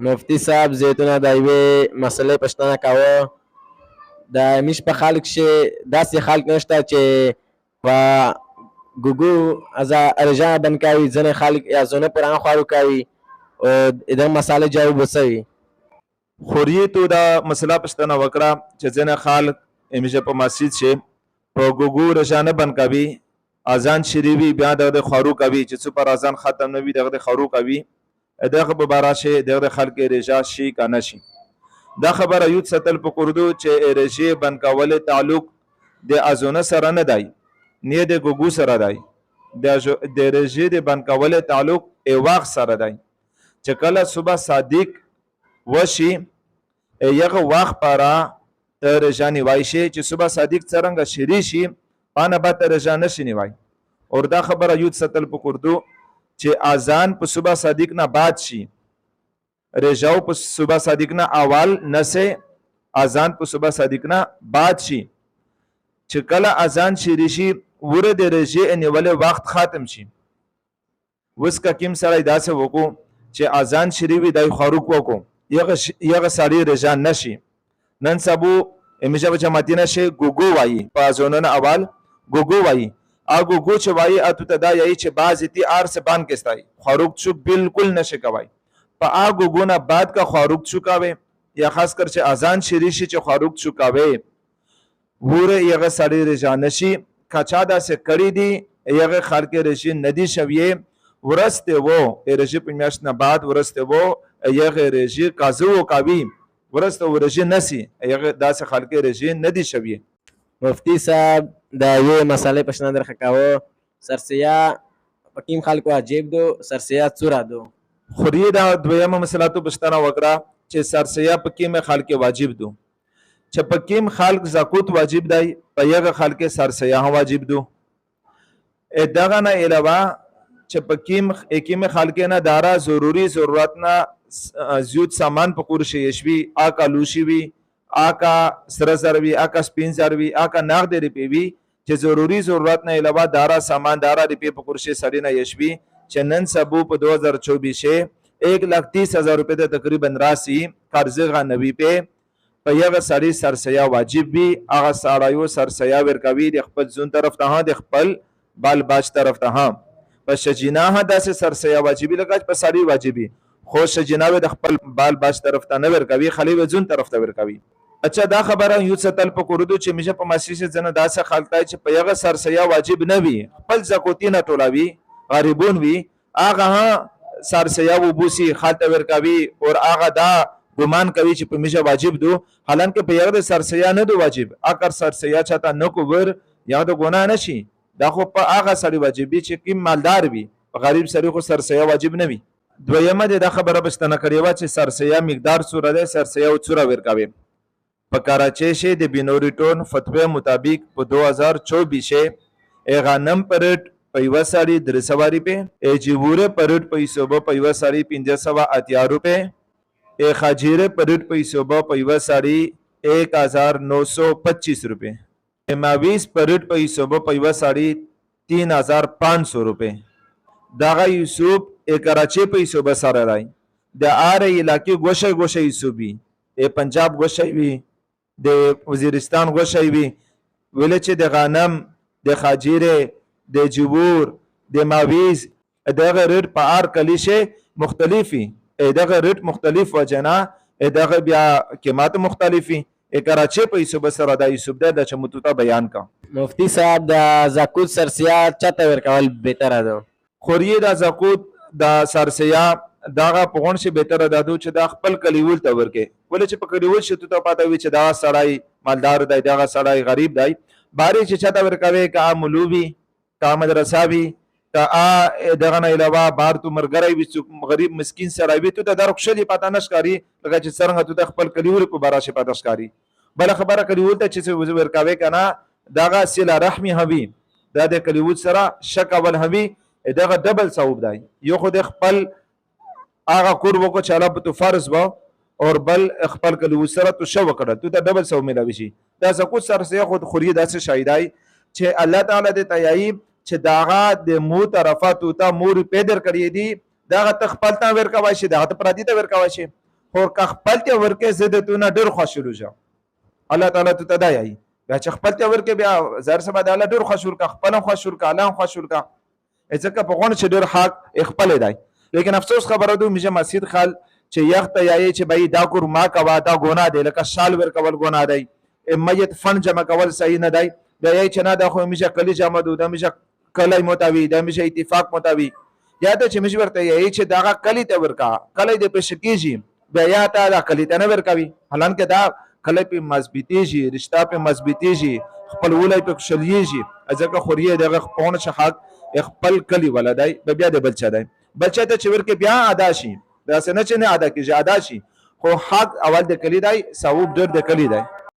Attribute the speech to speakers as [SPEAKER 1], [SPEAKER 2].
[SPEAKER 1] مفتی صاحب زیتونه د یوې مسلې پوښتنه کوه. د میش په خلک چې داسې خلک نشته چې په ګوګو از ارجاع بند کوي، ځینې خلک یا زونه پران خوارو کوي او د مسالې جواب وسوي.
[SPEAKER 2] خوریې تو دا مسله پښتنه وکړه چې ځینې خلک همیشه په مسجد شي په ګوګو رجانه بند کوي، اذان شروع وي بیا دغه خارو کوي چې څو پر اذان ختم نه وي دغه خارو کوي، دغه په باره شي دغه خلک رجا شي که نه شي. دا خبره یود ساتل په کوردو چې رجې بند کول تعلق د اذونه سره نه دی نه د ګوګو سره دی، د رجې د بند کول تعلق ایواغ سره دی چې کله صبح صادق وشي یغه وخت پاره رجا نیوای شي چې صبح صادق څرنګه شری شي پانه به رجا نشي نیوای. اور دا خبره یود ساتل په کوردو چې اذان په صبح صادق نه بعد شي، رجاو په صبح صادق نه اول نسه، اذان په صبح صادق نه بعد شي. چې کله اذان شری شي ور د رجې نیول وخت ختم شي. وس کا کیم سره داسې وکړو چې اذان شری وي دای خاروق وکړو یغه سړی رجا نشي. نن سبو همیشه په جماعتینه شي ګوګو وایي په اذان اول ګوګو وایي ا ګوګو چې وایي اته تدا یی چې باز تی ار سے بان کېستای خاروق شو بالکل نشه کوي په ا ګوګو نه بعد کا خاروق شو کاوي یا خاص کر چې اذان شری شي چې خاروق شو کاوي وره یغه سړی رجا نشي. کچا دا سے کړی دی یغه خلک رشي ندی شویه ورسته وو رشي په میاشت نه بعد ورسته وو یغه رشي کازو کاوی ورسته ورشي نسی یغه داسې خلک رشي ندی شویه.
[SPEAKER 1] مفتی صاحب د یوې مسالې پوښتنه درخه کوه. سرسیا پکیم خلکو واجب دو، سرسیا څوره دو؟
[SPEAKER 2] خوریې دا دویمه مسله تو پوښتنه وکړه چې سرسیا پکیم خلک واجب دو، چې پکیم خلق زکوت واجب دی په یغه خلق سرسیا واجب دو. دغه نه علاوه چې پکیم اکیم خلق نه دارا ضروری ضرورت نه زیوت سامان په قرش یشوی آکا لوشی وی آکا سرزر وی آکا سپین زر وی آکا نقد روپی وی چې ضروری ضرورت نه علاوه دارا سامان دارا روپی په قرش سړی نه یشوی چې نن سبو په 2024 1,30,000 روپے ته تقریبا راسی قرض غنوی په په یغه سړی سرسیا واجب وي. هغه سړیو سرسیا ورکوي د خپل ځون طرف ته د خپل بال باج طرف ته په شجیناه داسې سرسیا واجبي لکه په سړی واجبي خو شجیناه د خپل بال باج طرف ته نه ورکوي خلی ځون طرف ته ورکوي. اچھا دا خبره یو ستل په کوردو چې میشه په مسیسه ځنه داسې خلک چې په یغه سرسیا واجب نه وي خپل زکوتی نه ټولوي غریبون وي هغه سرسیا وبوسی خاطر ورکوي او هغه دا ګمان کوي چې په میشه واجب دو حالانکه په یغه سرسیا نه دو واجب. اگر سرسیا چاته نه کوور یا د ګناه نشي دا خو په هغه سړي واجبي چې کیم مالدار وي، غریب سړي خو سرسیا واجب نه وي. دویمه دا خبره بشتنه کړی و چې سرسیا مقدار څوره ده سرسیا او څوره ورکوي. په کراچي شه د بینوري ټون فتوی مطابق په 2024 غنم پرټ په یو سړي 300 روپے جیوره پرټ په یوسبه په یو سړي 580 روپے خاجیره پرټ پیسو با پیوا ساڑی 1,925 روپے ماویس پرټ پیسو با پیوا ساڑی 3,500 روپے. داغا یوسوب کراچی پیسو با سارا رائی دا آره علاقی گوشه گوشه یوسوبی پنجاب گوشه وی د وزیرستان گوشه وی ویله چې د غنم د خاجیره د جبور د ماویس دغه ریټ په ار کلیشه مختلفی دغه ریټ مختلف وجنا دغه بیا قیمت مختلفی کراچی په یوسف سره د یوسف د چمتوتا بیان کا.
[SPEAKER 1] مفتی صاحب د زکوت سرسیا چاته ورکول بهتره ده؟
[SPEAKER 2] خوریه د زکوت د سرسیا داغه پغون شي بهتره ده چې د خپل کلیول ته ورکه ولې چې په کلیول شي ته پاته وي چې دا سړی مالدار دی دغه سړی غریب دی باري چې چاته ورکوي کا مولوی کا مدرسه وی تا دغه نه علاوه بار تو مرګرای وي غریب مسکین سره وي ته درخ شلی پتا نشکاری لکه چې څنګه ته خپل کلیول په بارا شي پتا نشکاری بل خبره کلیول ته چې ورکاوي کنه دغه صله رحمی هوی دا د کلیول سره شک اول هوی دغه ډبل ثواب دی. یو خو د خپل هغه قرب کو چاله په فرض و اور بل خپل کلیول سره تو شو کړه ته ډبل ثواب ملوي شي. دا زکوت سره سه خود خوري داسې شایدای چې الله تعالی دې تایي چې داغه د مو طرفه تو تا مور پیدر کړی دی دغه ته خپل ته ورکوای شي دغه ته پردي ته ورکوای شي خو که خپل ته ورکې زه د تو نه ډېر خوښ ورځم الله تعالی ته دا یایي بیا چې خپل ته ورکې بیا زر سبا د الله ډېر خوښ ورکا خپل هم خوښ ورکا الله هم خوښ ورکا ځکه په غون چې ډېر حق خپل دی لیکن افسوس خبره ده میشه مسجد خال چې یخ ته یایي چې بای دا کور ما کوا دا ګناه دی لکه شال ورکول ګناه دی میت فن جمع کول صحیح نه دی بیا یایي چې نه دا خو میشه کلی جمع دو دا میشه کلی متوي دا میشه اتفاق متوي یا ته چې میشه ورته یایي چې دا کلی ته ورکا کلی دې پېښ کیږي بیا یا ته دا کلی ته نه ورکوي حالانکه دا کلی په مضبوطیږي رشتہ په مضبوطیږي خپل ولای په شلیږي ځکه خوري دغه پونه شحق خپل کلی ولدای بیا د بلچا دی بچا ته چې ورکه بیا ادا شي دا څنګه چې نه ادا کیږي ادا شي خو حق اول د کلی دی ثواب ډېر د کلی دی